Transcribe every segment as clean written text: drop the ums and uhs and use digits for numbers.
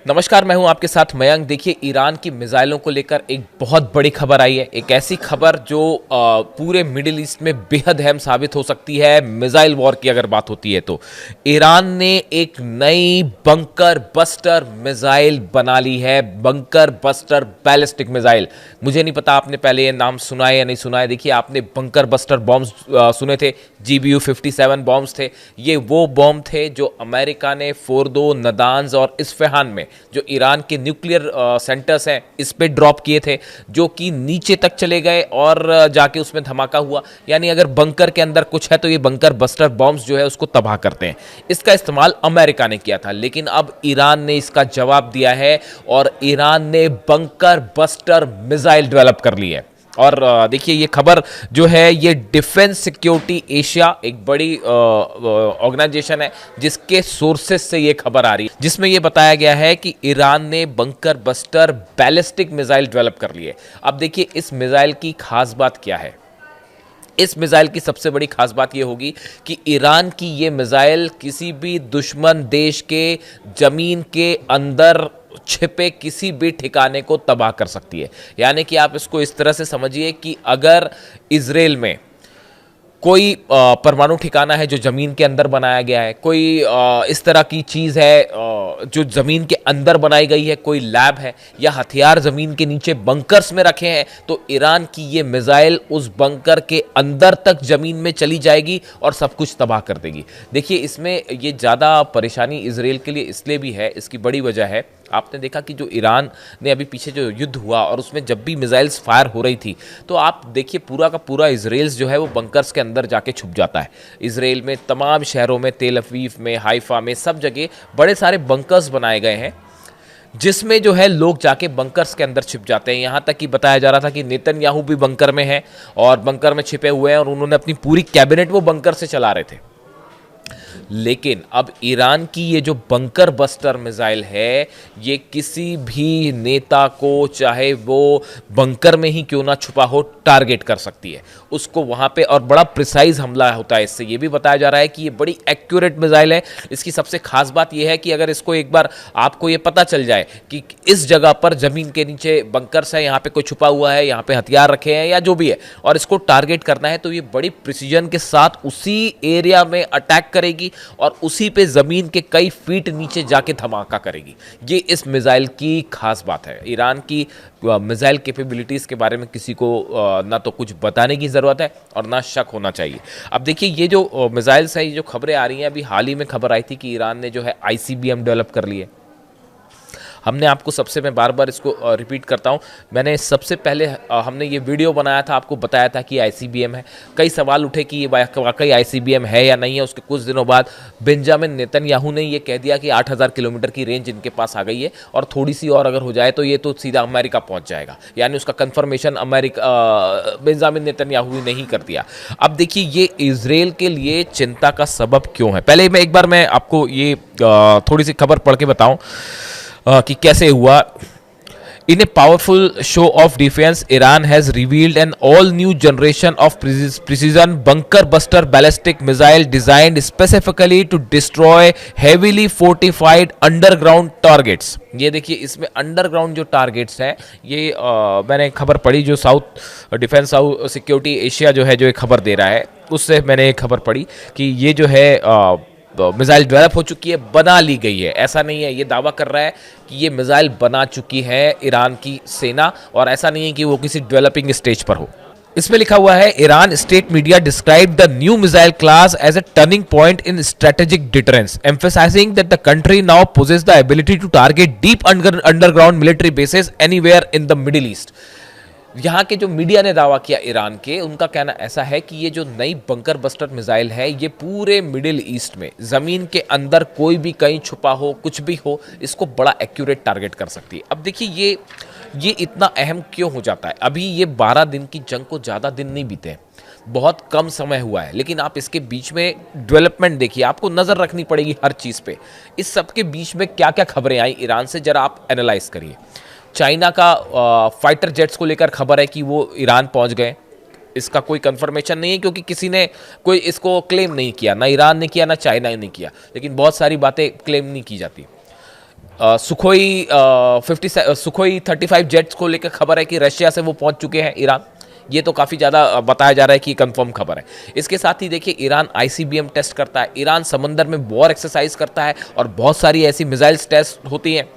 नमस्कार, मैं हूं आपके साथ मयंक। देखिए, ईरान की मिसाइलों को लेकर एक बहुत बड़ी खबर आई है। एक ऐसी खबर जो पूरे मिडिल ईस्ट में बेहद अहम साबित हो सकती है। मिसाइल वॉर की अगर बात होती है तो ईरान ने एक नई बंकर बस्टर मिसाइल बना ली है। Bunker buster ballistic missile. मुझे नहीं पता आपने पहले ये नाम सुना है या नहीं सुना है। देखिए, आपने बंकर बस्टर बॉम्ब्स सुने थे, GBU-57 बॉम्ब्स थे। ये वो बॉम्ब थे जो अमेरिका ने फोर्दो, नदान्ज और इस्फहान में, जो ईरान के न्यूक्लियर सेंटर्स हैं, इस पे ड्रॉप किए थे, जो कि नीचे तक चले गए और जाके उसमें धमाका हुआ। यानी अगर बंकर के अंदर कुछ है तो ये बंकर बस्टर बॉम्ब्स जो है उसको तबाह करते हैं। इसका इस्तेमाल अमेरिका ने किया था, लेकिन अब ईरान ने इसका जवाब दिया है और ईरान ने बंकर बस्टर मिसाइल डेवलप कर ली है। और देखिए, ये खबर जो है ये डिफेंस सिक्योरिटी एशिया, एक बड़ी ऑर्गेनाइजेशन है जिसके सोर्सेस से ये खबर आ रही है, जिसमें ये बताया गया है कि ईरान ने bunker buster ballistic missile develop कर ली है। अब देखिए, इस मिसाइल की खास बात क्या है। इस मिसाइल की सबसे बड़ी खास बात यह होगी कि ईरान की ये मिसाइल किसी भी दुश्मन देश के जमीन के अंदर छिपे किसी भी ठिकाने को तबाह कर सकती है। यानी कि आप इसको इस तरह से समझिए कि अगर इजराइल में कोई परमाणु ठिकाना है जो जमीन के अंदर बनाया गया है, कोई इस तरह की चीज है जो जमीन के अंदर बनाई गई है, कोई लैब है या हथियार जमीन के नीचे बंकर्स में रखे हैं, तो ईरान की ये मिसाइल उस बंकर के अंदर तक जमीन में चली जाएगी और सब कुछ तबाह कर देगी। देखिए, इसमें ये ज़्यादा परेशानी इसराइल के लिए इसलिए भी है, इसकी बड़ी वजह है, आपने देखा कि जो ईरान ने अभी पीछे जो युद्ध हुआ और उसमें जब भी मिसाइल्स फायर हो रही थी, तो आप देखिए पूरा का पूरा इजराइल जो है वो बंकर्स के अंदर जाके छुप जाता है। इजराइल में तमाम शहरों में, तेल अवीव में, हाइफा में, सब जगह बड़े सारे बंकर्स बनाए गए हैं जिसमें जो है लोग जाके बंकर्स के अंदर छिप जाते हैं। यहाँ तक कि बताया जा रहा था कि नेतन्याहू भी बंकर में है और बंकर में छिपे हुए हैं और उन्होंने अपनी पूरी कैबिनेट वो बंकर से चला रहे थे। लेकिन अब ईरान की ये जो बंकर बस्टर मिसाइल है, ये किसी भी नेता को, चाहे वो बंकर में ही क्यों ना छुपा हो, टारगेट कर सकती है उसको वहां पे, और बड़ा प्रिसाइज हमला होता है इससे। ये भी बताया जा रहा है कि ये बड़ी एक्यूरेट मिसाइल है। इसकी सबसे खास बात यह है कि अगर इसको एक बार आपको ये पता चल जाए कि इस जगह पर जमीन के नीचे बंकर्स है, यहाँ पे कोई छुपा हुआ है, यहाँ पे हथियार रखे हैं या जो भी है, और इसको टारगेट करना है, तो ये बड़ी प्रिसीजन के साथ उसी एरिया में अटैक करेगी और उसी पे जमीन के कई फीट नीचे जाके धमाका करेगी। ये इस मिसाइल की खास बात है। ईरान की मिसाइल कैपेबिलिटीज के बारे में किसी को ना तो कुछ बताने की जरूरत है और ना शक होना चाहिए। अब देखिए, ये जो मिसाइल्स है, ये जो खबरें आ रही हैं, अभी हाल ही में खबर आई थी कि ईरान ने जो है ICBM डेवलप कर ली है। हमने आपको सबसे, मैं बार बार इसको रिपीट करता हूं, मैंने सबसे पहले हमने ये वीडियो बनाया था, आपको बताया था कि ICBM है। कई सवाल उठे कि ये वाकई ICBM है या नहीं है। उसके कुछ दिनों बाद बेंजामिन नेतन्याहू ने ये कह दिया कि 8000 किलोमीटर की रेंज इनके पास आ गई है और थोड़ी सी और अगर हो जाए तो ये तो सीधा अमेरिका पहुंच जाएगा। यानी उसका कंफर्मेशन अमेरिका बेंजामिन नेतन्याहू ने ही कर दिया। अब देखिए, ये इजराइल के लिए चिंता का सबब क्यों है। पहले मैं एक बार मैं आपको ये थोड़ी सी खबर पढ़ के बताऊं कि कैसे हुआ। In a powerful show of defense, Iran has revealed an all-new generation of precision bunker-buster ballistic missile designed specifically to destroy heavily fortified underground targets. ये देखिए, इसमें अंडरग्राउंड जो टारगेट्स हैं, ये मैंने खबर पढ़ी, जो south defence south security Asia जो है, जो एक खबर दे रहा है, उससे मैंने एक खबर पढ़ी कि ये जो है मिसाइल डेवलप हो चुकी है, बना ली गई है। ऐसा नहीं है, ये दावा कर रहा है कि ये मिसाइल बना चुकी है ईरान की सेना, और ऐसा नहीं है कि वो किसी डेवलपिंग स्टेज पर हो। इसमें लिखा हुआ है, Iran state media describe the new missile class as a turning point in strategic deterrence, emphasising that the country now poses the ability to target deep underground military bases anywhere in the Middle East. यहाँ के जो media ने दावा किया Iran के, उनका कहना ऐसा है कि ये जो नई बंकर बस्टर मिसाइल है, ये पूरे मिडिल ईस्ट में जमीन के अंदर कोई भी कहीं छुपा हो, कुछ भी हो, इसको बड़ा एक्यूरेट टारगेट कर सकती है। अब देखिए, ये इतना अहम क्यों हो जाता है। अभी ये 12 दिन की जंग को ज़्यादा दिन नहीं बीते हैं, बहुत कम समय हुआ है, लेकिन आप इसके बीच में डेवलपमेंट देखिए, आपको नज़र रखनी पड़ेगी हर चीज़ पे। इस सब के बीच में क्या क्या खबरें आई ईरान से, जरा आप एनालाइज करिए। चाइना का फाइटर जेट्स को लेकर खबर है कि वो ईरान पहुंच गए। इसका कोई कंफर्मेशन नहीं है क्योंकि किसी ने कोई इसको क्लेम नहीं किया, ना ईरान ने किया ना चाइना ने किया, लेकिन बहुत सारी बातें क्लेम नहीं की जाती। सुखोई 35 जेट्स को लेकर खबर है कि रशिया से वो पहुंच चुके हैं ईरान। ये तो काफ़ी ज़्यादा बताया जा रहा है कि कंफर्म खबर है। इसके साथ ही देखिए ईरान आईसीबीएम टेस्ट करता है, ईरान समंदर में वॉर एक्सरसाइज करता है और बहुत सारी ऐसी मिसाइल्स टेस्ट होती हैं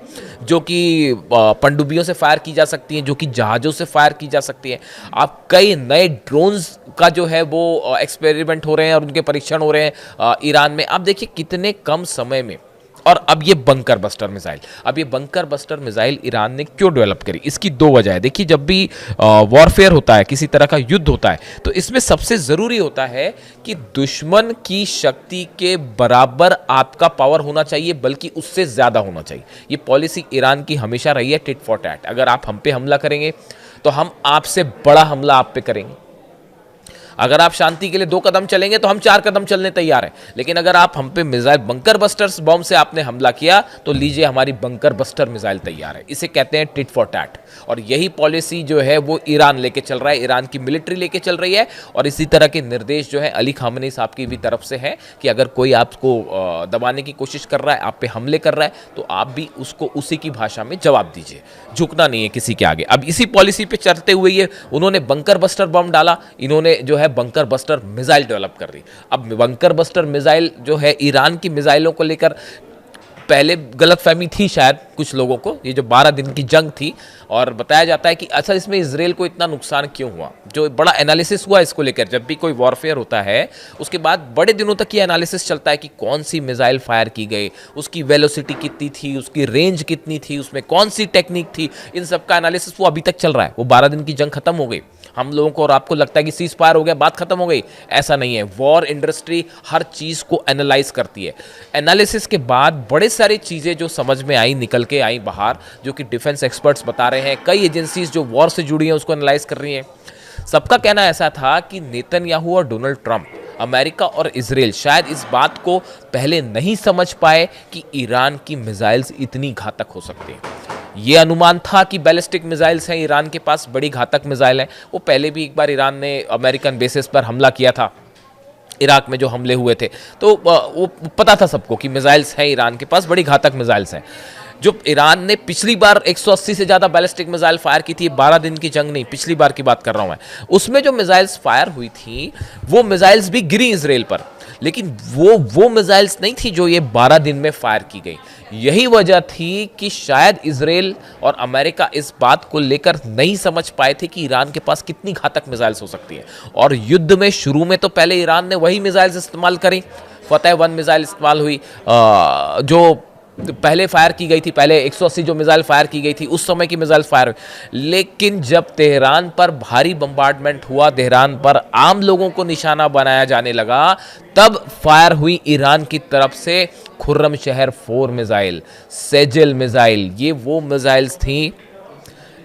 जो कि पनडुब्बियों से फायर की जा सकती हैं, जो कि जहाज़ों से फायर की जा सकती हैं। आप कई नए ड्रोन्स का जो है वो एक्सपेरिमेंट हो रहे हैं और उनके परीक्षण हो रहे हैं ईरान में। आप देखिए कितने कम समय में। और अब ये बंकर बस्टर मिसाइल, अब ये बंकर बस्टर मिसाइल ईरान ने क्यों डेवलप करी, इसकी दो वजह है। देखिए जब भी वॉरफेयर होता है, किसी तरह का युद्ध होता है, तो इसमें सबसे ज़रूरी होता है कि दुश्मन की शक्ति के बराबर आपका पावर होना चाहिए, बल्कि उससे ज़्यादा होना चाहिए। ये पॉलिसी ईरान की हमेशा रही है, टिट फॉर टैट। अगर आप हम पे हमला करेंगे तो हम आपसे बड़ा हमला आप पे करेंगे। अगर आप शांति के लिए 2 कदम चलेंगे तो हम 4 कदम चलने तैयार हैं। लेकिन अगर आप हम पे मिसाइल बंकर बस्टर्स बॉम्ब से आपने हमला किया तो लीजिए हमारी बंकर बस्टर मिसाइल तैयार है। इसे कहते हैं टिट फॉर टैट। और यही पॉलिसी जो है वो ईरान लेके चल रहा है, ईरान की मिलिट्री लेके चल रही है। और इसी तरह के निर्देश जो है अली खामनेई साहब की भी तरफ से है कि अगर कोई आपको दबाने की कोशिश कर रहा है, आप पे हमले कर रहा है, तो आप भी उसको उसी की भाषा में जवाब दीजिए। झुकना नहीं है किसी के आगे। अब इसी पॉलिसी पे चलते हुए ये उन्होंने बंकर बस्टर बॉम्ब डाला, इन्होंने जो है बंकर बस्टर मिसाइल डेवलप कर दी। अब बंकर बस्टर मिसाइल जो है ईरान की मिसाइलों को लेकर पहले गलतफहमी थी शायद कुछ लोगों को, ये जो 12 दिन की जंग थी। और बताया जाता है कि अच्छा इसमें इजराइल को इतना नुकसान क्यों हुआ, जो बड़ा एनालिसिस हुआ इसको लेकर। जब भी कोई वॉरफेयर होता है उसके बाद बड़े दिनों तक ये एनालिसिस चलता है कि कौन सी मिसाइल फायर की गई, उसकी वेलोसिटी कितनी थी, उसकी रेंज कितनी थी, उसमें कौन सी टेक्निक थी। इन सब का एनालिसिस वो अभी तक चल रहा है। वो 12 दिन की जंग खत्म हो गई, हम लोगों को और आपको लगता है कि सीज फायर हो गया, बात खत्म हो गई। ऐसा नहीं है। वॉर इंडस्ट्री हर चीज को एनालाइज करती है। एनालिसिस के बाद बड़े सारी चीजें जो समझ में आई, निकल के आई बाहर, जो कि डिफेंस एक्सपर्ट्स बता रहे हैं। कई एजेंसीज जो वॉर से जुड़ी हैं उसको एनालाइज कर रही हैं। सबका कहना ऐसा था कि नेतन्याहू और डोनाल्ड ट्रंप, अमेरिका और इजराइल शायद इस बात को पहले नहीं समझ पाए कि ईरान की मिसाइल्स इतनी घातक हो सकती हैं। ये अनुमान था कि बैलिस्टिक मिसाइल्स हैं ईरान के पास, बड़ी घातक मिसाइल हैं। वो पहले भी एक बार ईरान ने अमेरिकन बेसिस पर हमला किया था, इराक में जो हमले हुए थे, तो वो पता था सबको कि मिसाइल्स हैं ईरान के पास, बड़ी घातक मिसाइल्स हैं। जो ईरान ने पिछली बार 180 से ज़्यादा बैलिस्टिक मिसाइल फायर की थी, 12 दिन की जंग नहीं, पिछली बार की बात कर रहा हूँ मैं, उसमें जो मिसाइल्स फायर हुई थी वो मिसाइल्स भी गिरी इजराइल पर, लेकिन वो मिसाइल्स नहीं थी जो ये 12 दिन में फायर की गई। यही वजह थी कि शायद इजराइल और अमेरिका इस बात को लेकर नहीं समझ पाए थे कि ईरान के पास कितनी घातक मिसाइल्स हो सकती है। और युद्ध में शुरू में तो पहले ईरान ने वही मिसाइल्स इस्तेमाल करी। फतेह 1 मिसाइल इस्तेमाल हुई जो पहले फायर की गई थी, पहले 180 जो मिसाइल फायर की गई थी उस समय की मिसाइल फायर हुई। लेकिन जब तेहरान पर भारी बम्बार्डमेंट हुआ, तेहरान पर आम लोगों को निशाना बनाया जाने लगा, तब फायर हुई ईरान की तरफ से खुर्रम शहर 4 मिसाइल, सेजल मिसाइल। ये वो मिसाइल्स थी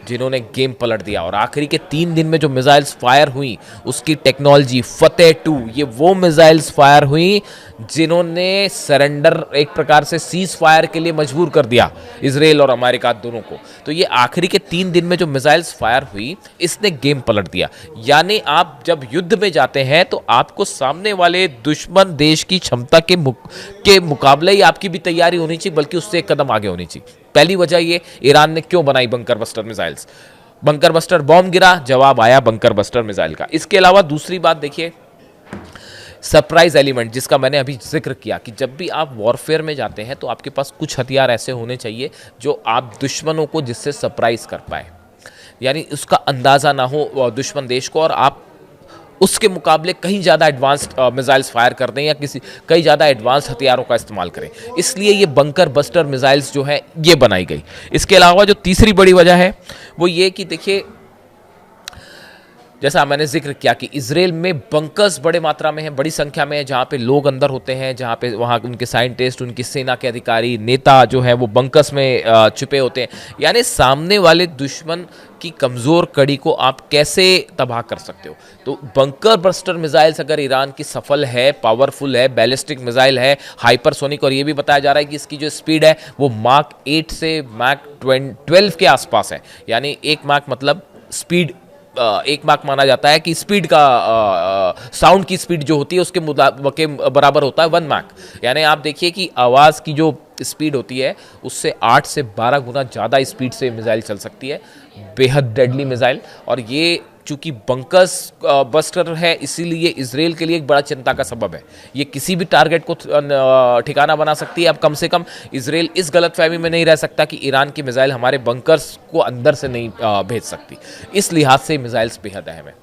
जिन्होंने गेम पलट दिया। और आखिरी के 3 दिन में जो मिसाइल्स फायर हुई उसकी टेक्नोलॉजी फतेह 2, ये वो मिसाइल्स फायर हुई जिन्होंने सरेंडर, एक प्रकार से सीज फायर के लिए मजबूर कर दिया इजराइल और अमेरिका दोनों को। तो ये आखिरी के 3 दिन में जो मिसाइल्स फायर हुई इसने गेम पलट दिया। यानी आप जब युद्ध में जाते हैं तो आपको सामने वाले दुश्मन देश की क्षमता के मुकाबले ही आपकी भी तैयारी होनी चाहिए, बल्कि उससे एक कदम आगे होनी चाहिए। पहली वजह ये ईरान ने क्यों बनाई bunker buster missiles. Bunker buster bomb गिरा, जवाब आया बंकर बस्टर मिसाइल का। इसके अलावा दूसरी बात देखिए, सरप्राइज एलिमेंट, जिसका मैंने अभी जिक्र किया कि जब भी आप वॉरफेयर में जाते हैं तो आपके पास कुछ हथियार ऐसे होने चाहिए जो आप दुश्मनों को जिससे सरप्राइज कर पाए, यानी उसका अंदाज़ा ना हो दुश्मन देश को और आप उसके मुकाबले कहीं ज़्यादा एडवांस्ड मिसाइल्स फायर कर दें या कई ज़्यादा एडवांस हथियारों का इस्तेमाल करें। इसलिए ये बंकर बस्टर मिसाइल्स जो है ये बनाई गई। इसके अलावा जो तीसरी बड़ी वजह है वो ये कि देखिए, जैसा मैंने जिक्र किया कि इजराइल में बंकर्स बड़े मात्रा में हैं, बड़ी संख्या में है, जहाँ पे लोग अंदर होते हैं, जहाँ पे वहाँ उनके साइंटिस्ट, उनकी सेना के अधिकारी, नेता जो है वो बंकर्स में छुपे होते हैं। यानी सामने वाले दुश्मन की कमज़ोर कड़ी को आप कैसे तबाह कर सकते हो। तो बंकर बस्टर मिसाइल्स अगर ईरान की सफल है, पावरफुल है, बैलिस्टिक मिसाइल है, हाइपरसोनिक, और ये भी बताया जा रहा है कि इसकी जो स्पीड है वो माक 8 से माक 12 के आसपास है। यानी 1 माक मतलब स्पीड, 1 माक माना जाता है कि स्पीड का साउंड की स्पीड जो होती है उसके बराबर होता है 1 माक। यानी आप देखिए कि आवाज़ की जो स्पीड होती है उससे 8 से 12 गुना ज़्यादा स्पीड से मिसाइल चल सकती है, बेहद डेडली मिसाइल। और ये चूंकि बंकर्स बस्टर है इसीलिए इसराइल के लिए एक बड़ा चिंता का सबब है। ये किसी भी टारगेट को ठिकाना बना सकती है। अब कम से कम इसराइल इस गलतफहमी में नहीं रह सकता कि ईरान की मिसाइल हमारे बंकर्स को अंदर से नहीं भेज सकती। इस लिहाज से मिसाइल्स बेहद अहम है।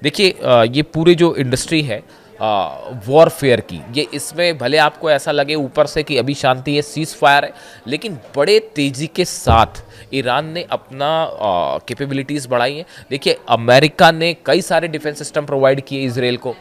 देखिए ये पूरी जो इंडस्ट्री है वॉरफेयर की, ये इसमें भले आपको ऐसा लगे ऊपर से कि अभी शांति है, सीज फायर है, लेकिन बड़े तेजी के साथ ईरान ने अपना कैपेबिलिटीज़ बढ़ाई हैं। देखिए अमेरिका ने कई सारे डिफेंस सिस्टम प्रोवाइड किए इसराइल को,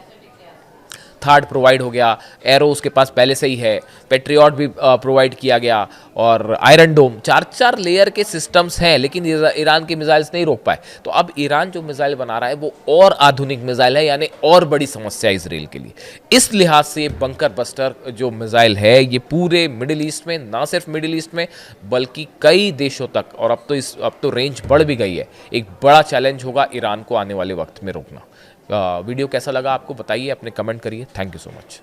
थार्ड प्रोवाइड हो गया, एरो उसके पास पहले से ही है, पेट्रियट भी प्रोवाइड किया गया, और आयरन डोम, 4-4 लेयर के सिस्टम्स हैं, लेकिन ईरान की मिसाइल्स नहीं रोक पाए। तो अब ईरान जो मिसाइल बना रहा है वो और आधुनिक मिसाइल है, यानी और बड़ी समस्या है इसराइल के लिए। इस लिहाज से बंकर बस्टर जो मिसाइल है ये पूरे मिडिल ईस्ट में, ना सिर्फ मिडिल ईस्ट में बल्कि कई देशों तक, और अब तो रेंज बढ़ भी गई है, एक बड़ा चैलेंज होगा ईरान को आने वाले वक्त में रोकना। वीडियो कैसा लगा आपको बताइए, अपने कमेंट करिए। Thank you so much.